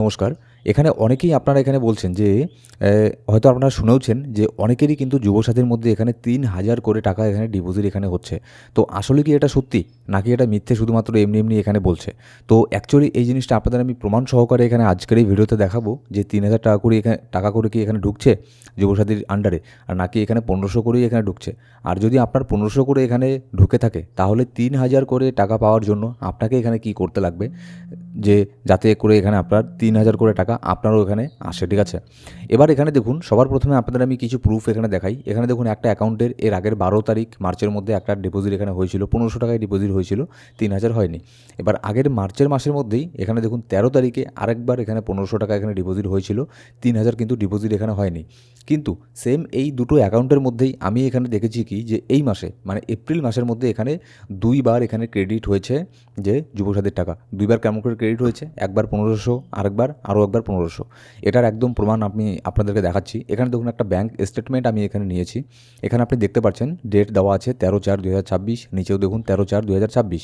নমস্কার। এখানে অনেকেই আপনারা এখানে বলছেন যে হয়তো আপনারা শুনেওছেন যে অনেকেরই কিন্তু যুবসাথীর মধ্যে এখানে ৩,০০০ করে টাকা এখানে ডিপোজিট এখানে হচ্ছে। তো আসলে কি এটা সত্যি? নাকি এটা মিথ্যে শুধুমাত্র এমনি এখানে বলছে? তো অ্যাকচুয়ালি এই জিনিসটা আপনাদের আমি প্রমাণ সহকারে এখানে আজকের এই ভিডিওতে দেখাবো যে ৩,০০০ টাকা করে কি এখানে ঢুকছে যুবসাথীর আন্ডারে? আর নাকি এখানে ১৫০০ করেই এখানে ঢুকছে? আর যদি আপনার ১৫০০ করে এখানে ঢুকে থাকে তাহলে ৩,০০০ করে টাকা পাওয়ার জন্য আপনাকে এখানে কি করতে লাগবে? যে যাতে করে এখানে আপনার ৩,০০০ করে টাকা আপনারও এখানে আসে, ঠিক আছে? এবার এখানে দেখুন সবার প্রথমে আপনাদের আমি কিছু প্রুফ এখানে দেখাই। এখানে দেখুন একটা অ্যাকাউন্টের এর আগের ১২ তারিখ মার্চের মধ্যে একটা ডিপোজিট এখানে হয়েছিল, ১৫০০ টাকায় ডিপোজিট হয়েছিল, ৩,০০০ হয়নি। এবার আগের মার্চের মাসের মধ্যেই এখানে দেখুন ১৩ তারিখে আরেকবার এখানে ১৫০০ টাকা এখানে ডিপোজিট হয়েছিল, ৩,০০০ কিন্তু ডিপোজিট এখানে হয়নি। কিন্তু সেম এই দুটো অ্যাকাউন্টের মধ্যেই আমি এখানে দেখেছি কি যে এই মাসে মানে এপ্রিল মাসের মধ্যে এখানে ২ বার এখানে ক্রেডিট হয়েছে যে যুবসাথীর টাকা। ২ বার কেমন করে ক্রেডিট হয়েছে? একবার ১৫০০, আরেকবার আরও একবার ১৫০০। এটার একদম প্রমাণ আমি আপনাদেরকে দেখাচ্ছি। এখানে দেখুন একটা ব্যাংক স্টেটমেন্ট আমি এখানে নিয়েছি। এখানে আপনি দেখতে পাচ্ছেন ডেট দেওয়া আছে ১৩/৪/২০২৬, নিচেও দেখুন ১৩/৪/২০২৬।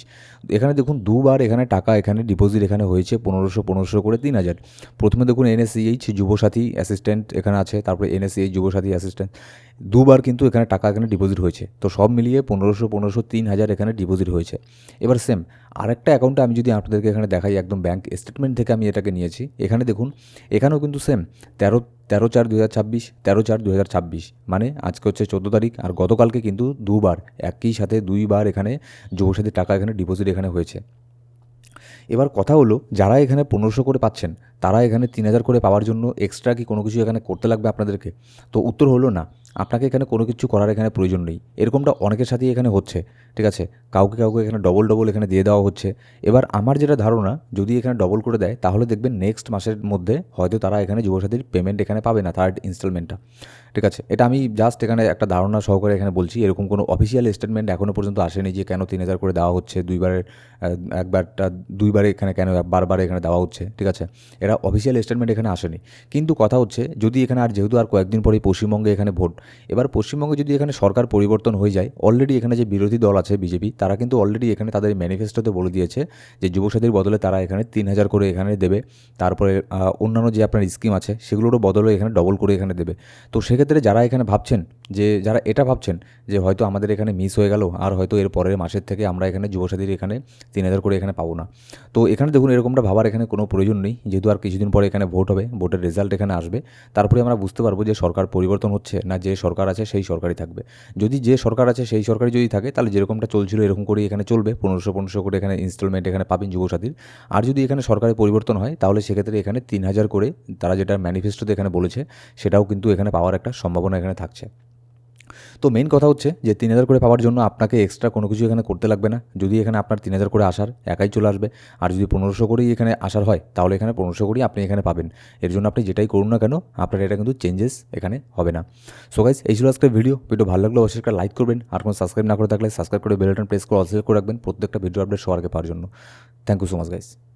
এখানে দেখুন দুবার এখানে টাকা এখানে ডিপোজিট এখানে হয়েছে ১৫০০ করে ৩,০০০। প্রথমে দেখুন এনএসইএইচ যুবসাথী অ্যাসিস্ট্যান্ট এখানে আছে, তারপরে এনএসইএইচ যুবসাথী অ্যাসিস্ট্যান্ট দুবার কিন্তু এখানে টাকা এখানে ডিপোজিট হয়েছে। তো সব মিলিয়ে ১৫০০ ৩,০০০ এখানে ডিপোজিট হয়েছে। এবার সেম আরেকটা অ্যাকাউন্টে আমি যদি আপনাদেরকে এখানে দেখাই, একদম ব্যাংক স্টেটমেন্ট থেকে আমি এটাকে নিয়েছি। এখানে দেখুন এখানেও কিন্তু সেম ১৩/৪/২০২৬, ১৩/৪/২০২৬, মানে আজকে হচ্ছে ১৪ তারিখ, আর গতকালকে কিন্তু দুবার একই সাথে ২ বার এখানে যুবসাথীর টাকা এখানে ডিপোজিট এখানে হয়েছে। এবার কথা হলো যারা এখানে ১৫০০ করে পাচ্ছেন তারা এখানে ৩,০০০ করে পাওয়ার জন্য এক্সট্রা কি কোনো কিছু এখানে করতে লাগবে আপনাদেরকে? তো উত্তর হলো না। আপনাকে এখানে কোনো কিছু করার এখানে প্রয়োজন নেই। এরকমটা অনেকের সাথেই এখানে হচ্ছে, ঠিক আছে? কাউকে এখানে ডবল এখানে দিয়ে দেওয়া হচ্ছে। এবার আমার যেটা ধারণা, যদি এখানে ডবল করে দেয় তাহলে দেখবেন নেক্সট মাসের মধ্যে হয়তো তারা এখানে যুবসাথীর পেমেন্ট এখানে পাবে না, থার্ড ইনস্টলমেন্টটা, ঠিক আছে? এটা আমি জাস্ট এখানে একটা ধারণা সহকারে এখানে বলছি। এরকম কোনো অফিসিয়াল স্টেটমেন্ট এখনও পর্যন্ত আসেনি যে কেন ৩,০০০ করে দেওয়া হচ্ছে দুইবারের, একবারটা দুইবারে এখানে কেন বারবার এখানে দেওয়া হচ্ছে, ঠিক আছে? এরা অফিসিয়াল স্টেটমেন্ট এখানে আসেনি। কিন্তু কথা হচ্ছে যদি এখানে আর যেহেতু আর কয়েকদিন পরেই পশ্চিমবঙ্গে এখানে ভোট, এবার পশ্চিমবঙ্গে যদি এখানে সরকার পরিবর্তন হয়ে যায়, অলরেডি এখানে যে বিরোধী দল আছে বিজেপি, তারা কিন্তু অলরেডি এখানে তাদের ম্যানিফেস্টোতে বলে দিয়েছে যে যুবসাথীর বদলে তারা এখানে ৩,০০০ করে এখানে দেবে। তারপরে অন্যান্য যে আপনার স্কিম আছে সেগুলোরও বদলে এখানে ডবল করে এখানে দেবে। তো সেক্ষেত্রে যারা এখানে ভাবছেন যারা এটা ভাবছেন যে হয়তো আমাদের এখানে মিস হয়ে গেল, আর হয়তো এর পরের মাসের থেকে আমরা এখানে যুবসাথীর এখানে ৩,০০০ করে এখানে পাবো না, তো এখানে দেখুন এরকমটা ভাবার এখানে কোনো প্রয়োজন নেই। যেহেতু আর কিছুদিন পরে এখানে ভোট হবে, ভোটের রেজাল্ট এখানে আসবে, তারপরে আমরা বুঝতে পারবো যে সরকার পরিবর্তন হচ্ছে না যে সরকার আছে সেই সরকারই থাকবে। যদি যে সরকার আছে সেই সরকারই যদি থাকে তাহলে যেরকমটা চলছিল এরকম করেই এখানে চলবে, ১৫০০ করে এখানে ইনস্টলমেন্ট এখানে পাবেন যুবসাথীর। আর যদি এখানে সরকারের পরিবর্তন হয় তাহলে সেক্ষেত্রে এখানে ৩,০০০ করে তারা যেটা ম্যানিফেস্টোতে এখানে বলেছে সেটাও কিন্তু এখানে পাওয়ার একটা সম্ভাবনা এখানে থাকছে। তো মেইন কথা হচ্ছে যে ৩,০০০ করে পাওয়ার জন্য আপনাকে এক্সট্রা কোনো কিছু এখানে করতে লাগবে না। যদি এখানে আপনার ৩,০০০ করে আসার একাই চলে আসবে। আর যদি ১৫০০ করেই এখানে আসার হয় তাহলে এখানে ১৫০০ করেই আপনি এখানে পাবেন। এর জন্য আপনি যেটাই করুন না কেন আপনার এটা কিন্তু চেঞ্জেস এখানে হবে না। সো গাইস, এই ছিল আজকের ভিডিও ভালো লাগলে অবশ্যই একটা লাইক করবেন, আর কোনো সাবস্ক্রাইব না করে থাকলে সাবস্ক্রাইব করে বেল বাটন প্রেস করে অল সিলেক্ট করে রাখবেন প্রত্যেকটা ভিডিও আপডেট সবার আগে পাওয়ার জন্য। Thank you so much guys.